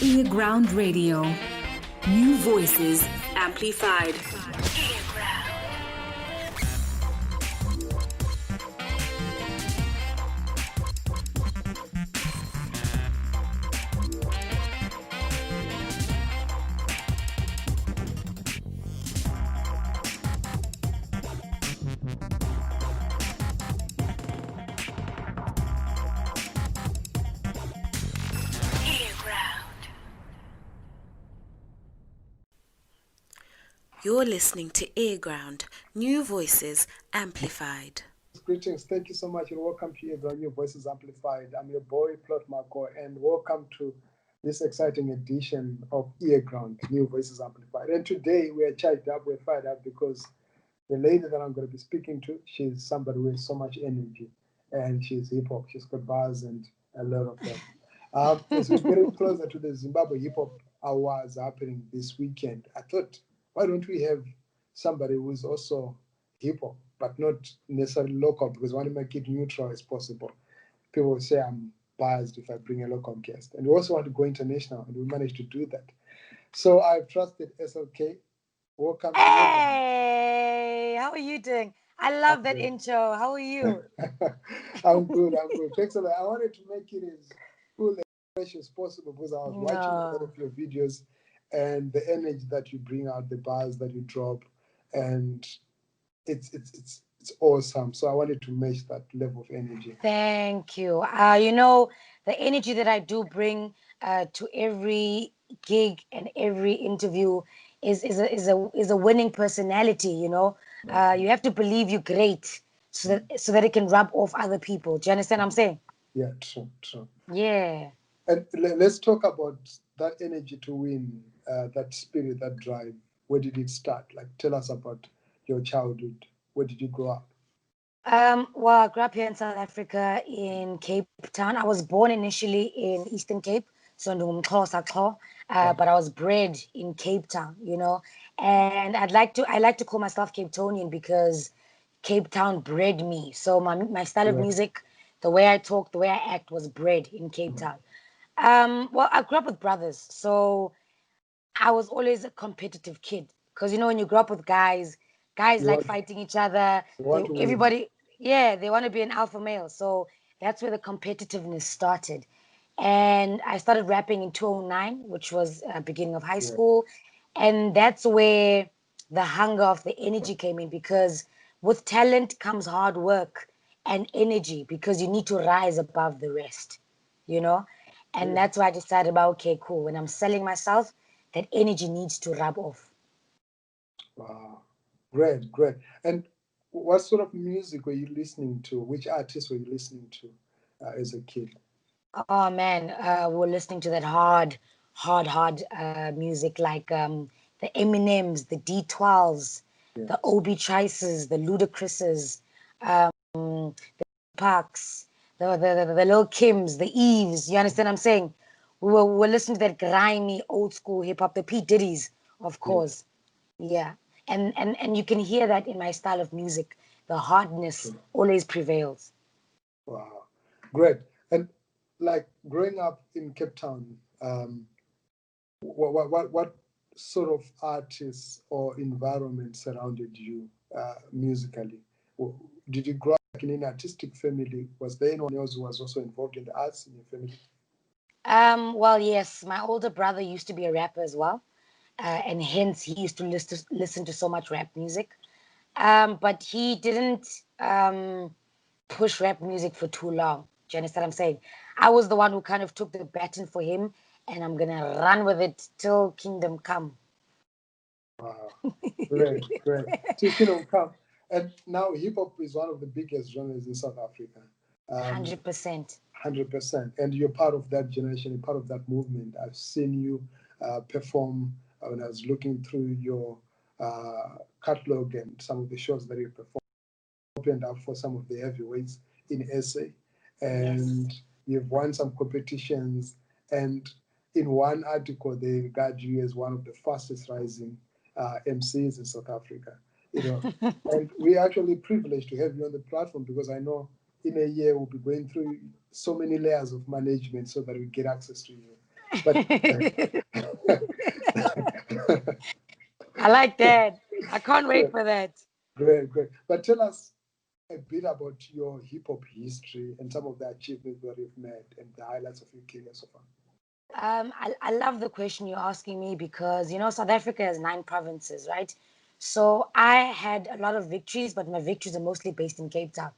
earGROUND Radio. New voices amplified. You're listening to earGROUND, New Voices Amplified. Greetings. Thank you so much and welcome to earGROUND, New Voices Amplified. I'm your boy, Plot Marco, and welcome to this exciting edition of earGROUND, New Voices Amplified. And today we are charged up, we're fired up because the lady that I'm going to be speaking to, she's somebody with so much energy and she's hip-hop. She's got bars and a lot of them. As we're getting closer to the Zimbabwe Hip-Hop Awards happening this weekend, I thought, why don't we have somebody who's also hip-hop, but not necessarily local, because I want to make it neutral as possible. People will say I'm biased if I bring a local guest. And we also want to go international, and we managed to do that. So I've TrustedSLK. Welcome to Hey, how are you doing? I love that intro. How are you? I'm good. Thanks a lot. I wanted to make it as cool and fresh as possible because I was watching a lot of your videos and the energy that you bring out, the bars that you drop, and it's awesome. So I wanted to match that level of energy. Thank you. The energy that I do bring to every gig and every interview is a winning personality. You have to believe you're great so that it can rub off other people. Do you understand what I'm saying? Yeah, true. Yeah. And let's talk about that energy to win, that spirit, that drive. Where did it start? Like, tell us about your childhood. Where did you grow up? Well, I grew up here in South Africa in Cape Town. I was born initially in Eastern Cape, so but I was bred in Cape Town, and I like to call myself Cape Townian because Cape Town bred me. So my style of music, the way I talk, the way I act was bred in Cape Town. Well, I grew up with brothers, so I was always a competitive kid because when you grow up with guys like fighting each other. Everybody, they want to be an alpha male. So that's where the competitiveness started. And I started rapping in 2009, which was beginning of high school. And that's where the hunger of the energy came in, because with talent comes hard work and energy, because you need to rise above the rest, And that's why I decided about, okay, cool. When I'm selling myself, that energy needs to rub off. Wow. Great. And what sort of music were you listening to? Which artists were you listening to as a kid? Oh man, we were listening to that hard music like the Eminems, the D12s, the Obi Trices, the Ludacrises, the Parks, the Lil Kims, the Eves. You understand what I'm saying? We were listening to that grimy old school hip hop, the P Diddy's, of course. Yeah. And you can hear that in my style of music. The hardness always prevails. Wow. Great. And like growing up in Cape Town, what sort of artists or environment surrounded you musically? Did you grow up in an artistic family? Was there anyone else who was also involved in the arts in your family? Well, yes, my older brother used to be a rapper as well, and hence he used to listen to so much rap music. But he didn't push rap music for too long. Do you understand what I'm saying? I was the one who kind of took the baton for him, and I'm gonna run with it till kingdom come. Wow, great. Till kingdom come. And now hip hop is one of the biggest genres in South Africa. 100%. 100%. And you're part of that generation, you're part of that movement. I've seen you perform when I was looking through your catalog and some of the shows that you performed, opened up for some of the heavyweights in SA. And you've won some competitions. And in one article, they regard you as one of the fastest rising MCs in South Africa. And we're actually privileged to have you on the platform because I know in a year we'll be going through so many layers of management so that we get access to you. But I like that. I can't wait for that. great, great. But tell us a bit about your hip hop history and some of the achievements that you've made and the highlights of your career so far. I love the question you're asking me because, South Africa has 9 provinces, right? So I had a lot of victories, but my victories are mostly based in Cape Town.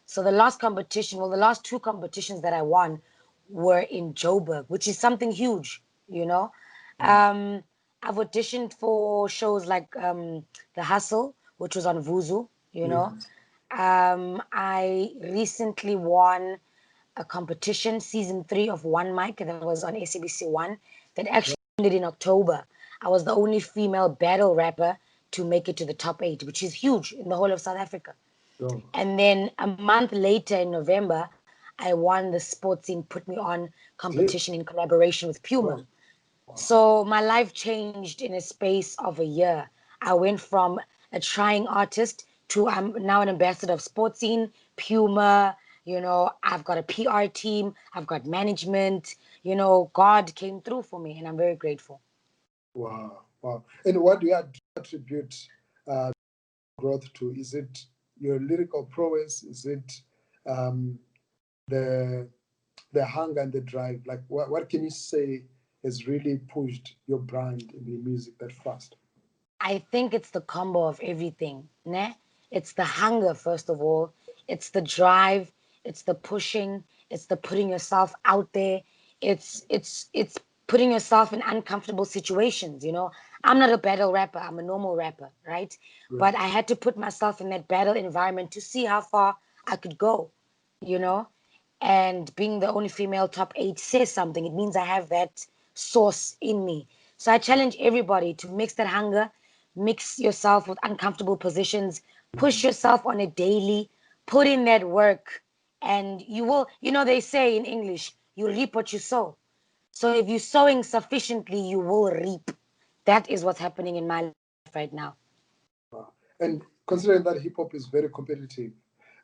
So the last 2 competitions that I won were in Joburg, which is something huge, you know. Um, I've auditioned for shows like The Hustle, which was on Vuzu, you know. Yes. I recently won a competition, season 3 of One Mic, that was on SABC One, that actually ended in October. I was the only female battle rapper to make it to the top 8, which is huge in the whole of South Africa. So, And then a month later in November, I won the Sports Scene Put Me On deep. competition in collaboration with Puma. Oh, wow. So my life changed in a space of a year. I went from a trying artist to I'm now an ambassador of Sports Scene, Puma. I've got a PR team, I've got management. God came through for me, and I'm very grateful. Wow. Wow. And what do you attribute growth to? Is it your lyrical prowess? Is it um, the the hunger and the drive? Like, what can you say has really pushed your brand in the music that fast? I think it's the combo of everything, ne? It's the hunger, first of all. It's the drive. It's the pushing. It's the putting yourself out there. It's putting yourself in uncomfortable situations. I'm not a battle rapper. I'm a normal rapper, right? Right. But I had to put myself in that battle environment to see how far I could go. You know, and being the only female top 8 says something. It means I have that source in me. So I challenge everybody to mix that hunger, mix yourself with uncomfortable positions, push yourself on a daily, put in that work, and you will, they say in English, you reap what you sow. So if you're sowing sufficiently, you will reap. That is what's happening in my life right now. Wow. And considering that hip hop is very competitive,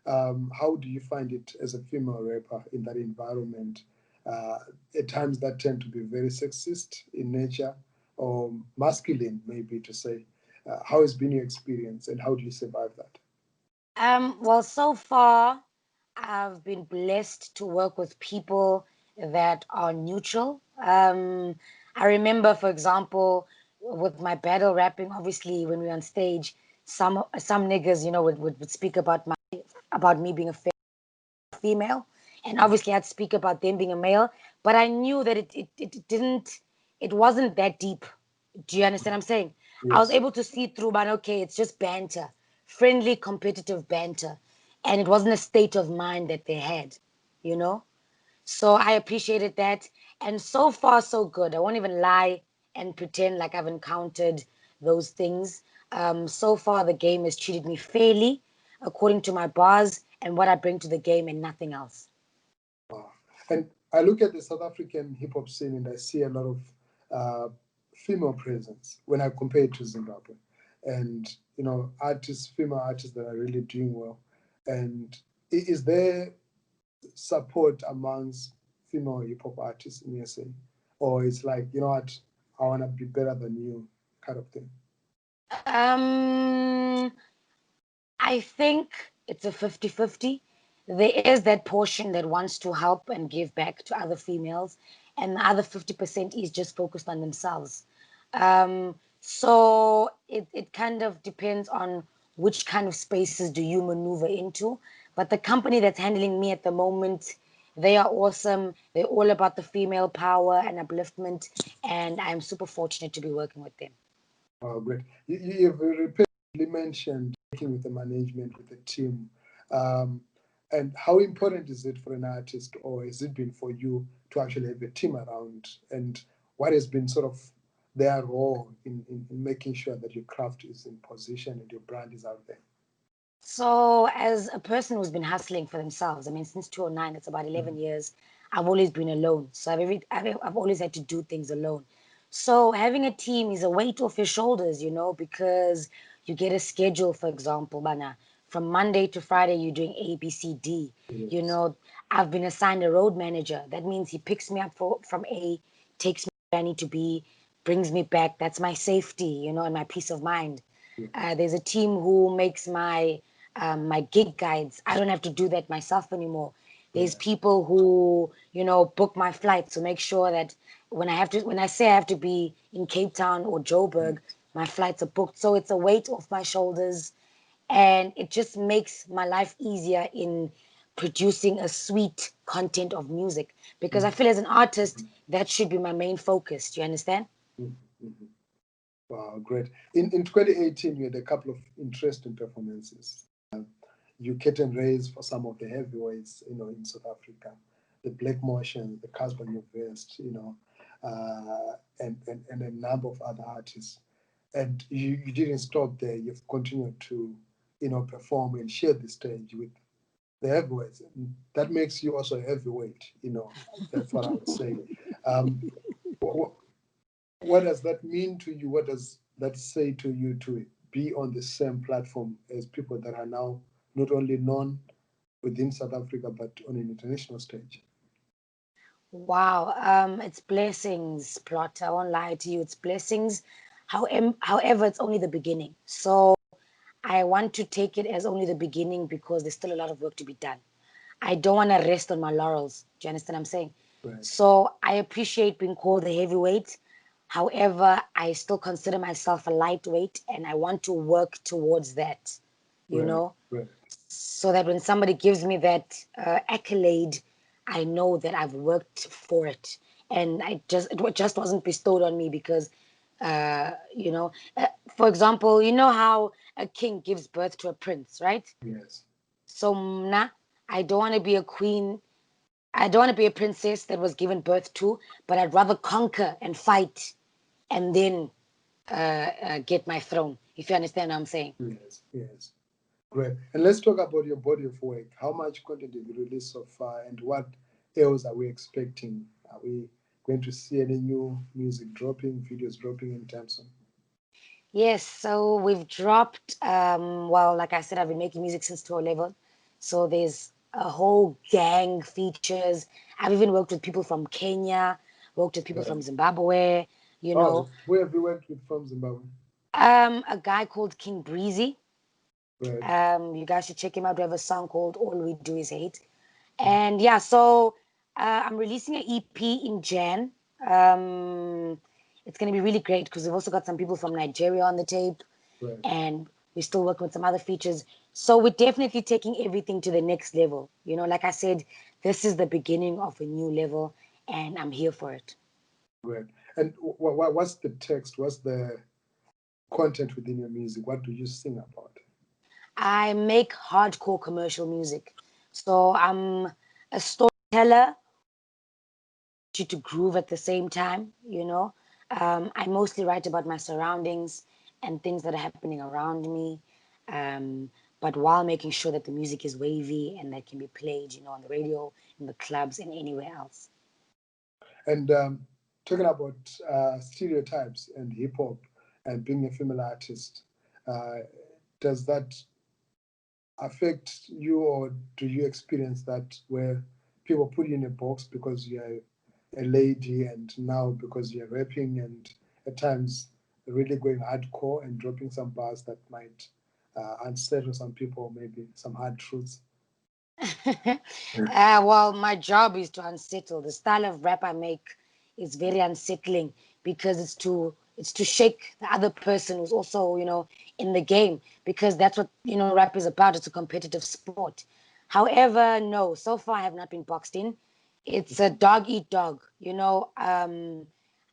how do you find it as a female rapper in that environment? At times that tend to be very sexist in nature or masculine, maybe to say. How has been your experience and how do you survive that? Well, so far, I've been blessed to work with people that are neutral. I remember, for example, with my battle rapping, obviously, when we were on stage, some niggas, would speak about me being a female, and obviously I'd speak about them being a male, but I knew that it wasn't that deep. Do you understand what I'm saying? I was Yes. able to see through, but okay, it's just banter, friendly, competitive banter, and it wasn't a state of mind that they had, you know? So I appreciated that. And so far, so good. I won't even lie and pretend like I've encountered those things. So far, the game has treated me fairly, according to my bars and what I bring to the game, and nothing else. Wow. And I look at the South African hip hop scene and I see a lot of female presence when I compare it to Zimbabwe. And, female artists that are really doing well. And is there support amongst female hip hop artists in SA? Or it's like, you know what, I want to be better than you kind of thing? Um, I think it's a 50-50. There is that portion that wants to help and give back to other females, and the other 50% is just focused on themselves. So it kind of depends on which kind of spaces do you maneuver into. But the company that's handling me at the moment, they are awesome. They're all about the female power and upliftment, and I'm super fortunate to be working with them. Oh, great. You've repeatedly mentioned working with the management, with the team. Um, and how important is it for an artist, or has it been for you to actually have a team around? And what has been sort of their role in making sure that your craft is in position and your brand is out there? So, as a person who's been hustling for themselves, I mean, since 2009, it's about 11 years, I've always been alone. So, I've always had to do things alone. So, having a team is a weight off your shoulders, because you get a schedule, for example, Bana, from Monday to Friday, you're doing A, B, C, D. You Yes. know, I've been assigned a road manager. That means he picks me up from A, takes me where I need to be, brings me back. That's my safety, and my peace of mind. There's a team who makes my gig guides. I don't have to do that myself anymore. There's people who, book my flights to make sure that when I say I have to be in Cape Town or Joburg, my flights are booked. So it's a weight off my shoulders, and it just makes my life easier in producing a sweet content of music, because I feel as an artist, that should be my main focus. Do you understand? Wow, great. In 2018, you had a couple of interesting performances. You curtain raised for some of the heavyweights, in South Africa, the Black Motion, the Casper Nyovest, and a number of other artists. And you didn't stop there. You've continued to, perform and share the stage with the heavyweights. And that makes you also a heavyweight. That's what I would say. What does that mean to you? What does that say to you to be on the same platform as people that are now not only known within South Africa, but on an international stage? Wow, it's blessings, Plot. I won't lie to you, it's blessings. However, it's only the beginning. So I want to take it as only the beginning, because there's still a lot of work to be done. I don't want to rest on my laurels. Do you understand what I'm saying? Right. So I appreciate being called a heavyweight. However, I still consider myself a lightweight, and I want to work towards that, Right. so that when somebody gives me that accolade, I know that I've worked for it, and it just wasn't bestowed on me because, for example, you know how a king gives birth to a prince, right? Yes. So mna, I don't want to be a queen. I don't want to be a princess that was given birth to, but I'd rather conquer and fight and then get my throne, if you understand what I'm saying. Yes. Yes. Great. And let's talk about your body of work. How much content have you released so far, and what else are we expecting? Are we going to see any new music dropping, videos dropping in terms of? Yes, so we've dropped, well, like I said, I've been making music since 2011. So there's a whole gang features. I've even worked with people from Kenya, worked with people from Zimbabwe, Oh, where have you worked with from Zimbabwe? a guy called King Breezy. Right. You guys should check him out. We have a song called All We Do Is Hate. And yeah, so I'm releasing an EP in Jan. It's going to be really great because we've also got some people from Nigeria on the tape, Right. and we're still working with some other features. So we're definitely taking everything to the next level. Like I said, this is the beginning of a new level, and I'm here for it. Great. And what's the text? What's the content within your music? What do you sing about? I make hardcore commercial music. So I'm a storyteller, you to groove at the same time. I mostly write about my surroundings and things that are happening around me, but while making sure that the music is wavy and that can be played, on the radio, in the clubs, and anywhere else. And talking about stereotypes and hip hop and being a female artist, uh, does that affect you, or do you experience that where people put you in a box because you're a lady, and now because you're rapping and at times really going hardcore and dropping some bars that might unsettle some people, maybe some hard truths? Well, my job is to unsettle. The style of rap I make is very unsettling because it's to shake the other person who's also, in the game, because that's what, rap is about. It's a competitive sport. However, no, so far I have not been boxed in. It's a dog eat dog,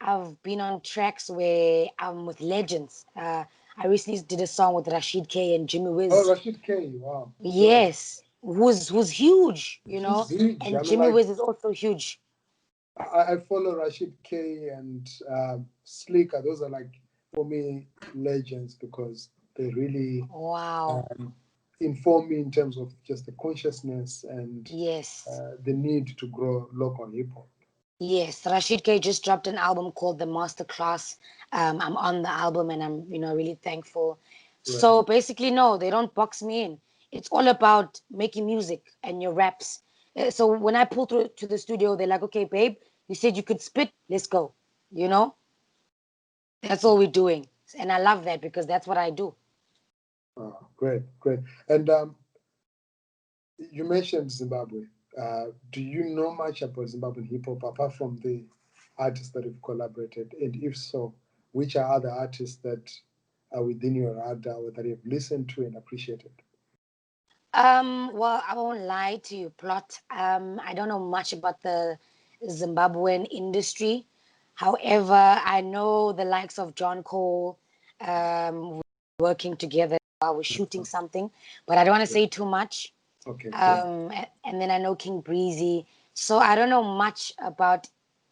I've been on tracks where I'm with legends. I recently did a song with Rashid K and Jimmy Oh, Wiz. Rashid K, wow. Yes, who's huge, He's huge. I and mean, Jimmy like, Wiz is also huge. I follow Rashid K and Sleeker. Those are, like, for me, legends because they really Wow. inform me in terms of just the consciousness and Yes. the need to grow local hip hop. Yes. Rashid K just dropped an album called The Masterclass. I'm on the album, and I'm, really thankful. Right. So basically, no, they don't box me in. It's all about making music and your raps. So when I pull through to the studio, they're like, okay, babe, You said you could spit, let's go. You know, that's all we're doing. And I love that because that's what I do. Oh, great, great. And you mentioned Zimbabwe. Do you know much about Zimbabwean hip hop apart from the artists that you've collaborated? And if so, which are other artists that are within your radar or that you've listened to and appreciated? Well, I won't lie to you, Plot. I don't know much about the Zimbabwean industry. However, I know the likes of John Cole, working together while we're shooting something, but I don't want to say too much. Okay, great. And then I know King Breezy. So I don't know much about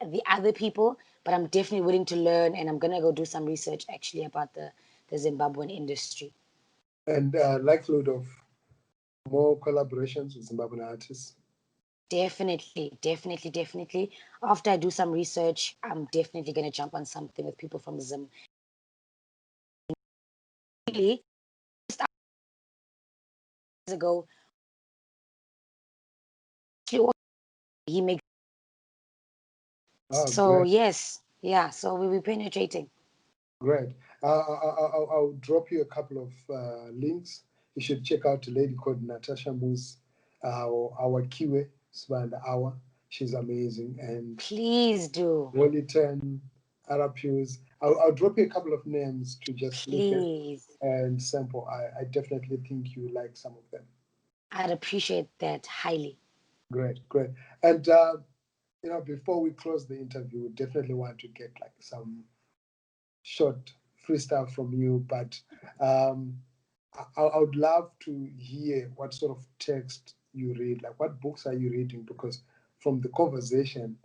the other people, but I'm definitely willing to learn, and I'm gonna go do some research actually about the Zimbabwean industry. And likelihood of more collaborations with Zimbabwean artists? Definitely, definitely, definitely. After I do some research, I'm definitely gonna jump on something with people from Zim. Really, just hours ago, he makes. Oh, So great. yes, yeah. So we'll be penetrating. Great. I'll drop you a couple of links. You should check out a lady called Natasha Moose, our Kiwe Sibanda Hour. She's amazing. And Please do. Wellington, Arapius. I'll drop you a couple of names to just look at Please. and sample. I definitely think you like some of them. I'd appreciate that highly. Great, great. And before we close the interview, we definitely want to get like some short freestyle from you, but I would love to hear what sort of text you read. Like, what books are you reading? Because from the conversation,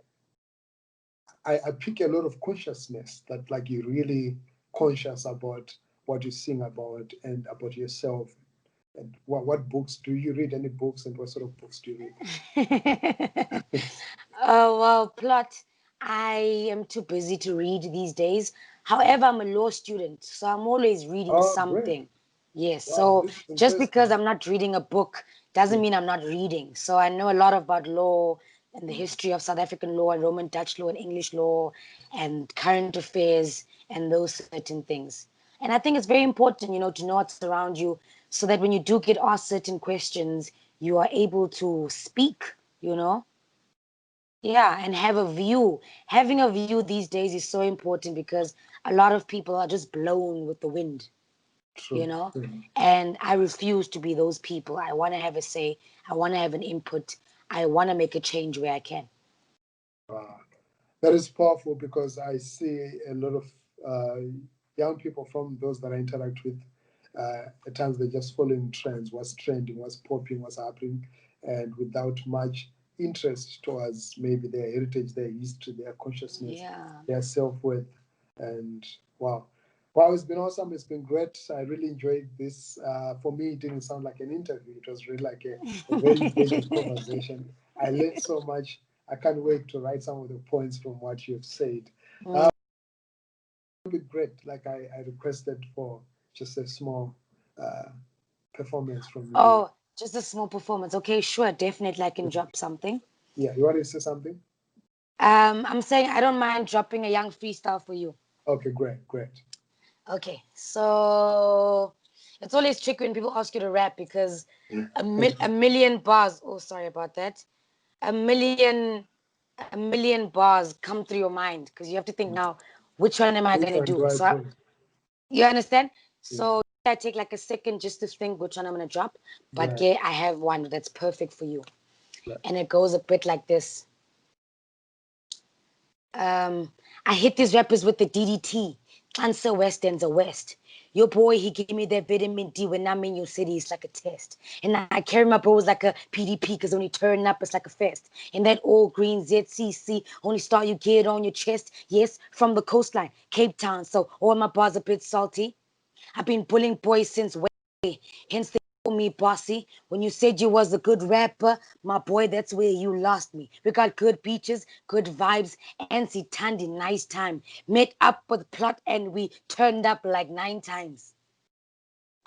I pick a lot of consciousness that, like, you're really conscious about what you sing about and about yourself. And what books do you read? Any books, and what sort of books do you read? Oh, well, Plot, I am too busy to read these days. However, I'm a law student, so I'm always reading Oh, great! something. Yes, Wow, so this is just because interesting. I'm not reading a book doesn't Yeah. mean I'm not reading. So I know a lot about law and the history of South African law and Roman Dutch law and English law and current affairs and those certain things. And I think it's very important, to know what's around you so that when you do get asked certain questions, you are able to speak, you know? Yeah, and have a view. Having a view these days is so important because a lot of people are just blown with the wind, you True. know? True. And I refuse to be those people. I want to have a say. I want to have an input. I want to make a change where I can. Wow. That is powerful because I see a lot of uh, young people from those that I interact with. At times they're just following trends, what's trending, what's popping, what's happening, and without much interest towards maybe their heritage, their history, their consciousness, Yeah. their self worth. And wow. Wow, it's been awesome. It's been great. I really enjoyed this. For me, it didn't sound like an interview. It was really like a very intelligent conversation. I learned so much. I can't wait to write some of the points from what you've said. Mm. It would be great. Like I requested for just a small uh, performance from you. Oh, just a small performance. Okay, sure. Definitely I can drop something. Yeah, you want to say something? I'm saying I don't mind dropping a young freestyle for you. Okay, great, great. Okay, so it's always tricky when people ask you to rap because a million bars. Oh, sorry about that. A million a million bars come through your mind because you have to think now, which one am I Which gonna one do do? I So put? you understand? Yeah, So I take like a second just to think which one I'm gonna drop. But right, yeah, I have one that's perfect for you, right. and it goes a bit like this. Um, I hit these rappers with the DDT. Answer West ends a West. Your boy, he gave me that vitamin D when I'm in your city. It's like a test. And I carry my bros like a PDP because when you turn up, it's like a fest. And that old green ZCC, only star you get on your chest. Yes, from the coastline, Cape Town. So all my bars a bit salty. I've been bullying boys since way. Hence they call me bossy. When you said you was a good rapper, my boy, that's where you lost me. We got good beaches, good vibes, and Sitandi, nice time. Met up with plot and we turned up like 9 times.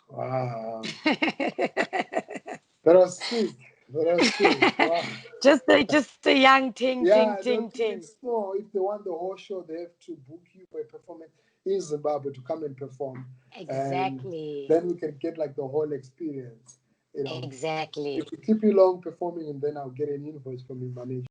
Wow, that was sick. No, that's true. Wow. Just a young ting, ting, Yeah, no, ting, ting. tickets. No, if they want the whole show, they have to book you for a performance in Zimbabwe to come and perform, and Exactly. then we can get like the whole experience. You know, Exactly. if we keep you long performing, and then I'll get an invoice from your manager.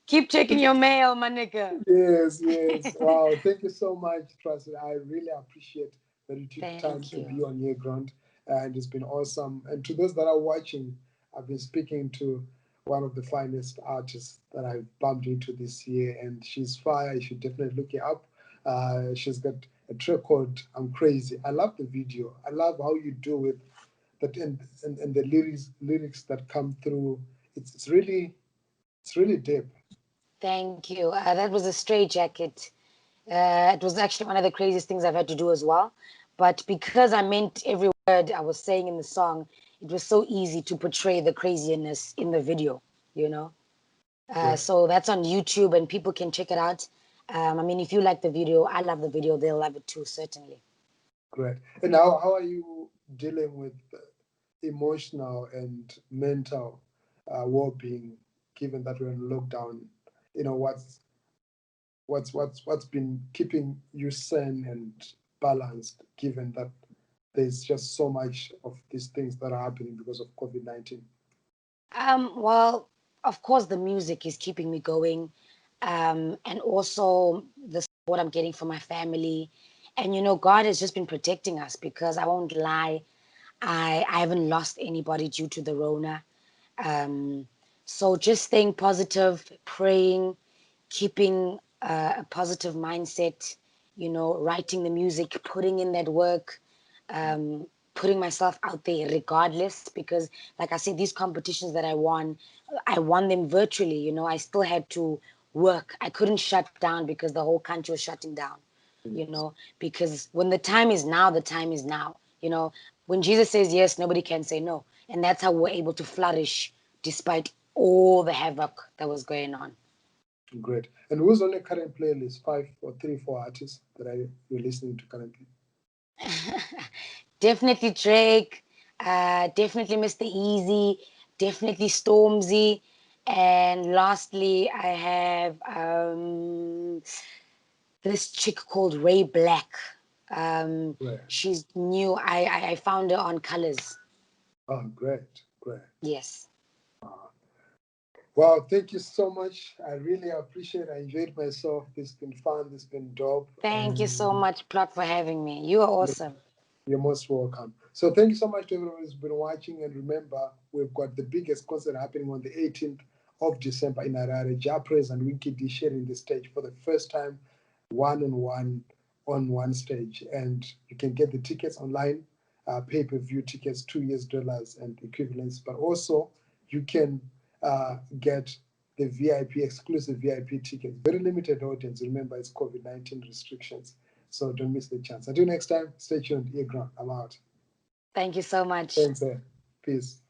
Keep checking your mail, my nigga. Yes, yes. Wow. Thank you so much, Trusted. I really appreciate that you took time Thank to you. be on earGROUND, and it's been awesome. And to those that are watching, I've been speaking to one of the finest artists that I've bumped into this year, and she's fire. You should definitely look her up. She's got a track called "I'm Crazy." I love the video. I love how you do it, that and the lyrics that come through. It's really deep. Thank you. That was a straight jacket. It was actually one of the craziest things I've had to do as well. But because I meant every word I was saying in the song, it was so easy to portray the craziness in the video, you know? Right. So that's on YouTube and people can check it out. I mean, if you like the video, I love the video, they'll love it too, certainly. Great. And how are you dealing with emotional and mental well-being, given that we're in lockdown? You know, what's been keeping you sane and balanced, given that there's just so much of these things that are happening because of COVID-19? Well, of course, the music is keeping me going, and also the support I'm getting from my family. And you know, God has just been protecting us because I won't lie, I haven't lost anybody due to the Rona. Um, so just staying positive, praying, keeping a positive mindset, you know, writing the music, putting in that work, um, putting myself out there regardless. Because, like I said, these competitions that I won them virtually. You know, I still had to work. I couldn't shut down because the whole country was shutting down. You know, because when the time is now, the time is now. You know, when Jesus says yes, nobody can say no. And that's how we're able to flourish despite all the havoc that was going on. Great. And who's on your current playlist? 5 or 3, 4 artists that you're listening to currently? Definitely Drake, definitely Mr. Easy, definitely Stormzy, and lastly I have this chick called Ray Black. Great. She's new. I found her on Colors. Oh, great, great. Yes. Wow, thank you so much. I really appreciate it. I enjoyed myself. This has been fun. This has been dope. Thank you so And much, Plot, for having me. You are awesome. you're most welcome. So thank you so much to everyone who's been watching. And remember, we've got the biggest concert happening on the 18th of December in Harare. Japres and Winky D sharing the stage for the first time, one-on-one on one stage. And you can get the tickets online, pay-per-view tickets, $2 and equivalents. But also, you can get the VIP, exclusive VIP tickets. Very limited audience. Remember, it's COVID-19 restrictions. So don't miss the chance. Until next time, stay tuned. earGROUND. I'm out. Thank you so much. Thanks, Peace.